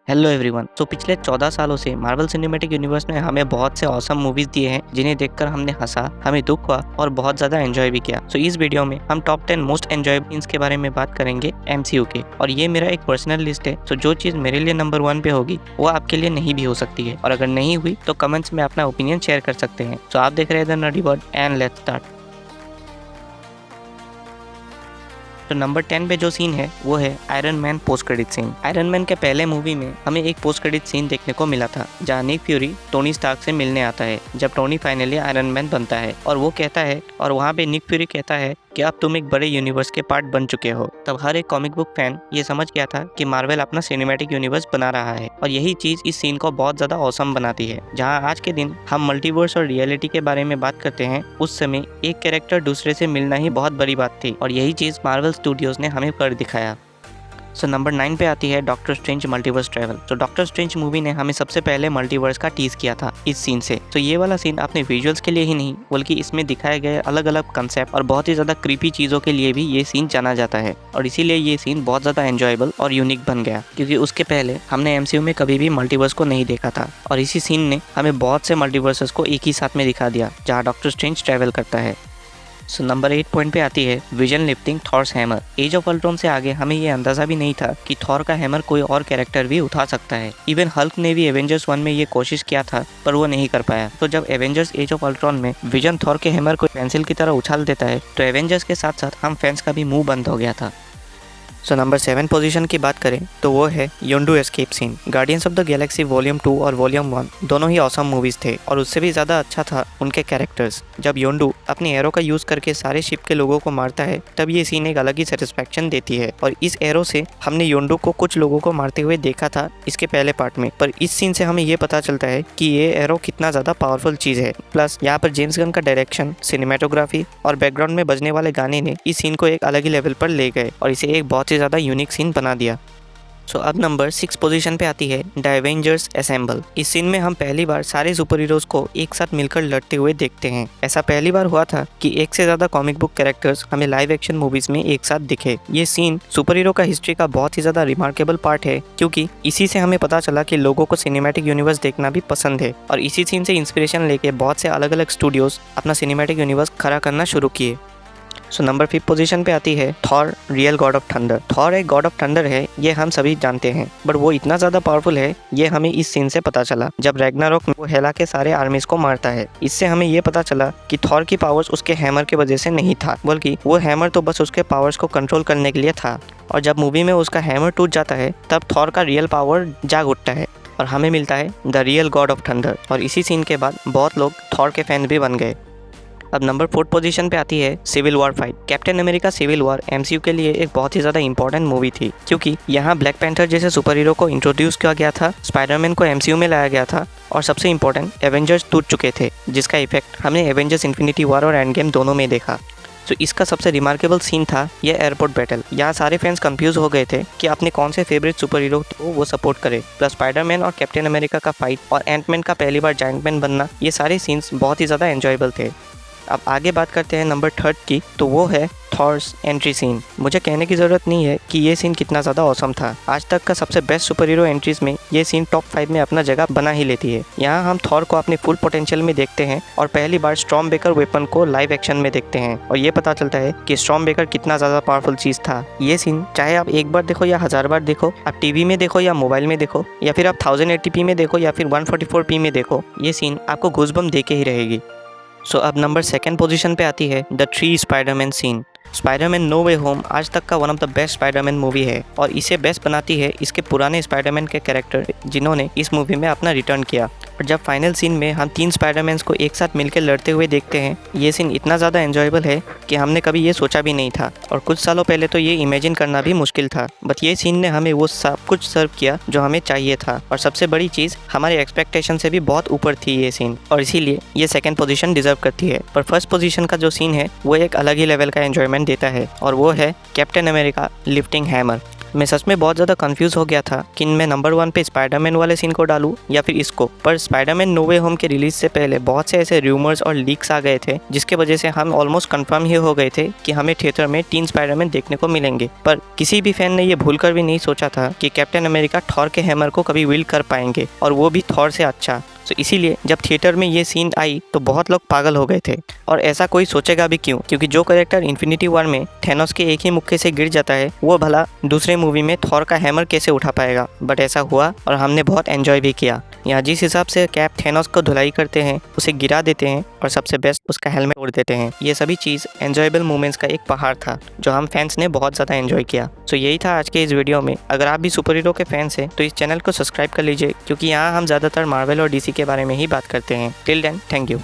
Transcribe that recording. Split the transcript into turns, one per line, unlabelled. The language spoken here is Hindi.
Hello everyone. तो पिछले 14 सालों से मार्वल सिनेमैटिक यूनिवर्स ने हमें बहुत से ऑसम मूवीज दिए हैं जिन्हें देखकर हमने हंसा, हमें दुख हुआ और बहुत ज़्यादा एंजॉय भी किया। इस वीडियो में हम टॉप 10 मोस्ट एंजॉयबल सीन्स के बारे में बात करेंगे एमसीयू के, और ये मेरा एक पर्सनल लिस्ट है। जो चीज़ मेरे लिए नंबर 1 पे होगी वो आपके लिए नहीं भी हो सकती है, और अगर नहीं हुई तो कमेंट्स में अपना ओपिनियन शेयर कर सकते हैं। आप देख रहे हैं the nerdy world and let's start. Number 10 पे जो सीन है वो है iron man post credit scene. Iron man के पहले मूवी में हमें एक पोस्ट क्रेडिट सीन देखने को मिला था जहाँ निक फ्यूरी टोनी स्टार्क से मिलने आता है जब टोनी फाइनली आयरन मैन बनता है, और वो कहता है, और वहाँ पे निक फ्यूरी कहता है कि अब तुम एक बड़े यूनिवर्स के पार्ट बन चुके हो। तब हर एक कॉमिक बुक फैन ये समझ गया था कि मार्वल अपना सिनेमैटिक यूनिवर्स बना रहा है, और यही चीज इस सीन को बहुत ज्यादा ऑसम बनाती है। जहाँ आज के दिन हम मल्टीवर्स और रियलिटी के बारे में बात करते हैं, उस समय एक कैरेक्टर दूसरे से मिलना ही बहुत बड़ी बात थी, और यही चीज मार्वल स्टूडियोज ने हमें कर दिखाया। नंबर 9 पे आती है doctor strange multiverse travel. Doctor strange movie ने हमें सबसे पहले मल्टीवर्स का टीज किया था इस सीन से। ये वाला सीन अपने विजुअल्स के लिए ही नहीं बल्कि इसमें दिखाए गए अलग अलग कंसेप्ट और बहुत ही ज्यादा क्रीपी चीजों के लिए भी ये सीन जाना जाता है, और इसीलिए ये सीन बहुत ज्यादा एंजॉयबल और यूनिक बन गया, क्योंकि उसके पहले हमने एमसीयू में कभी भी मल्टीवर्स को नहीं देखा था, और इसी सीन ने हमें बहुत से मल्टीवर्सेस को एक ही साथ में दिखा दिया जहाँ डॉक्टर स्ट्रेंज ट्रैवल करता है। नंबर 8 पॉइंट पे आती है Vision lifting Thor's hammer. Age of Ultron से आगे हमें ये अंदाजा भी नहीं था कि थॉर का हैमर कोई और कैरेक्टर भी उठा सकता है। इवन हल्क ने भी एवेंजर्स 1 में ये कोशिश किया था पर वो नहीं कर पाया। जब एवेंजर्स एज ऑफ अल्ट्रॉन में विजन थॉर के हैमर को पेंसिल की तरह उछाल देता है तो एवेंजर्स के साथ साथ हम फैंस का भी मुंह बंद हो गया था। नंबर 7 पोजीशन की बात करें तो वो है Yondu escape scene. Guardians of the Galaxy volume 2 और वॉल्यूम 1 दोनों ही ऑसम मूवीज थे, और उससे भी ज़्यादा अच्छा था उनके कैरेक्टर्स। जब योंडू अपनी एरो का यूज़ करके सारे शिप के लोगों को मारता है तब ये सीन एक अलग ही सेटिस्फैक्शन देती है, और इस एरो से हमने योंडू को कुछ लोगों को मारते हुए देखा था इसके पहले पार्ट में, पर इस सीन से हमें ये पता चलता है कि ये एरो कितना ज़्यादा पावरफुल चीज़ है। प्लस यहाँ पर जेम्स गन का डायरेक्शन, सिनेमेटोग्राफी और बैकग्राउंड में बजने वाले गाने ने इस सीन को एक अलग ही लेवल पर ले गए और इसे एक बहुत ही ज़्यादा यूनिक सीन बना दिया। अब नंबर 6 पोजीशन पे आती है द एवेंजर्स असेंबल। इस सीन में हम पहली बार सारे सुपर हीरोज को एक साथ मिलकर लड़ते हुए देखते हैं। ऐसा पहली बार हुआ था कि एक से ज़्यादा कॉमिक बुक कैरेक्टर्स हमें लाइव एक्शन मूवीज में एक साथ दिखे। ये सीन सुपर हीरो का हिस्ट्री का बहुत ही ज़्यादा रिमार्केबल पार्ट है, क्योंकि इसी से हमें पता चला कि लोगों को सिनेमैटिक यूनिवर्स देखना भी पसंद है, और इसी सीन से इंस्पिरेशन लेके बहुत से अलग अलग स्टूडियोज अपना सिनेमैटिक यूनिवर्स खड़ा करना शुरू किए। नंबर 5 पोजीशन पे आती है Thor real God of thunder. Thor एक गॉड ऑफ थंडर है, ये हम सभी जानते हैं, बट वो इतना ज़्यादा पावरफुल है ये हमें इस सीन से पता चला जब रैग्नारोक में वो हेला के सारे आर्मीज को मारता है। इससे हमें ये पता चला कि थॉर की पावर्स उसके हैमर की वजह से नहीं था, बल्कि वो हैमर तो बस उसके पावर्स को कंट्रोल करने के लिए था, और जब मूवी में उसका हैमर टूट जाता है तब थॉर का रियल पावर जाग उठता है और हमें मिलता है the real God of thunder, और इसी सीन के बाद बहुत लोग थॉर के फैन भी बन गए। अब नंबर 4 पोजीशन पे आती है civil war fight. Captain America civil war MCU के लिए एक बहुत ही ज़्यादा इंपॉर्टेंट मूवी थी, क्योंकि यहाँ ब्लैक पैंथर जैसे सुपर हीरो को इंट्रोड्यूस किया गया था, स्पाइडरमैन को एमसीयू में लाया गया था, और सबसे इम्पोर्टेंट एवेंजर्स टूट चुके थे, जिसका इफेक्ट हमने एवेंजर्स इन्फिनिटी वॉर और एंड गेम दोनों में देखा। इसका सबसे रिमार्केबल सीन था यह एयरपोर्ट बैटल। यहाँ सारे फैंस कंफ्यूज हो गए थे कि अपने कौन से फेवरेट सुपर हीरो को वो सपोर्ट करे। प्लस स्पाइडरमैन और कैप्टन अमेरिका का फाइट और एंटमैन का पहली बार जायंट मैन बनना, ये सारे सीन्स बहुत ही ज़्यादा एंजॉयबल थे। अब आगे बात करते हैं नंबर 3 की, तो वो है थॉर्स एंट्री सीन। मुझे कहने की ज़रूरत नहीं है कि ये सीन कितना ज़्यादा ऑसम था। आज तक का सबसे बेस्ट सुपर हीरो एंट्रीज में ये सीन टॉप 5 में अपना जगह बना ही लेती है। यहाँ हम थॉर को अपने फुल पोटेंशियल में देखते हैं और पहली बार स्टॉर्म बेकर वेपन को लाइव एक्शन में देखते हैं, और ये पता चलता है कि स्टॉर्म बेकर कितना ज़्यादा पावरफुल चीज़ था। ये सीन चाहे आप एक बार देखो या 1000 बार देखो, आप टीवी में देखो या मोबाइल में देखो, या फिर आप 1080p में देखो या फिर 144p में देखो, ये सीन आपको गूज़बम्प दे के ही रहेगी। अब नंबर 2 पोजीशन पे आती है the 3 Spiderman scene. Spiderman no way home आज तक का one of the best Spiderman movie है, और इसे बेस्ट बनाती है इसके पुराने स्पाइडरमैन के कैरेक्टर जिन्होंने इस मूवी में अपना रिटर्न किया। और जब फाइनल सीन में हम 3 स्पाइडरमैन्स को एक साथ मिलकर लड़ते हुए देखते हैं, ये सीन इतना ज़्यादा एंजॉयबल है कि हमने कभी ये सोचा भी नहीं था, और कुछ सालों पहले तो ये इमेजिन करना भी मुश्किल था। बट ये सीन ने हमें वो सब कुछ सर्व किया जो हमें चाहिए था, और सबसे बड़ी चीज़ हमारे एक्सपेक्टेशन से भी बहुत ऊपर थी ये सीन, और इसीलिए ये 2nd पोजीशन डिजर्व करती है। पर 1st पोजीशन का जो सीन है वो एक अलग ही लेवल का एंजॉयमेंट देता है, और वो है कैप्टन अमेरिका लिफ्टिंग हैमर। मैं सच में बहुत ज़्यादा कंफ्यूज हो गया था कि मैं नंबर 1 पे स्पाइडरमैन वाले सीन को डालूं या फिर इसको। पर स्पाइडरमैन नो वे होम के रिलीज से पहले बहुत से ऐसे रूमर्स और लीक्स आ गए थे जिसके वजह से हम ऑलमोस्ट कंफर्म ही हो गए थे कि हमें थिएटर में 3 स्पाइडरमैन देखने को मिलेंगे। पर किसी भी फैन ने ये भूलकर भी नहीं सोचा था कि कैप्टन अमेरिका थॉर के हैमर को कभी विल्ड कर पाएंगे, और वो भी थॉर से अच्छा। तो इसीलिए जब थिएटर में ये सीन आई तो बहुत लोग पागल हो गए थे। और ऐसा कोई सोचेगा भी क्यों, क्योंकि जो कैरेक्टर इन्फिनिटी वॉर में थैनोस के एक ही मुक्के से गिर जाता है वो भला दूसरे मूवी में थॉर का हैमर कैसे उठा पाएगा। बट ऐसा हुआ और हमने बहुत एंजॉय भी किया। यहाँ जिस हिसाब से कैप थैनोस को धुलाई करते हैं, उसे गिरा देते हैं और सबसे बेस्ट उसका हेलमेट तोड़ देते हैं, ये सभी चीज़ एंजॉयबल मोमेंट्स का एक पहाड़ था जो हम फैंस ने बहुत ज़्यादा एंजॉय किया। तो यही था आज के इस वीडियो में। अगर आप भी सुपर हीरो के फैंस हैं तो इस चैनल को सब्सक्राइब कर लीजिए, क्योंकि यहाँ हम ज़्यादातर मार्वल और डीसी के बारे में ही बात करते हैं। Till then, thank you.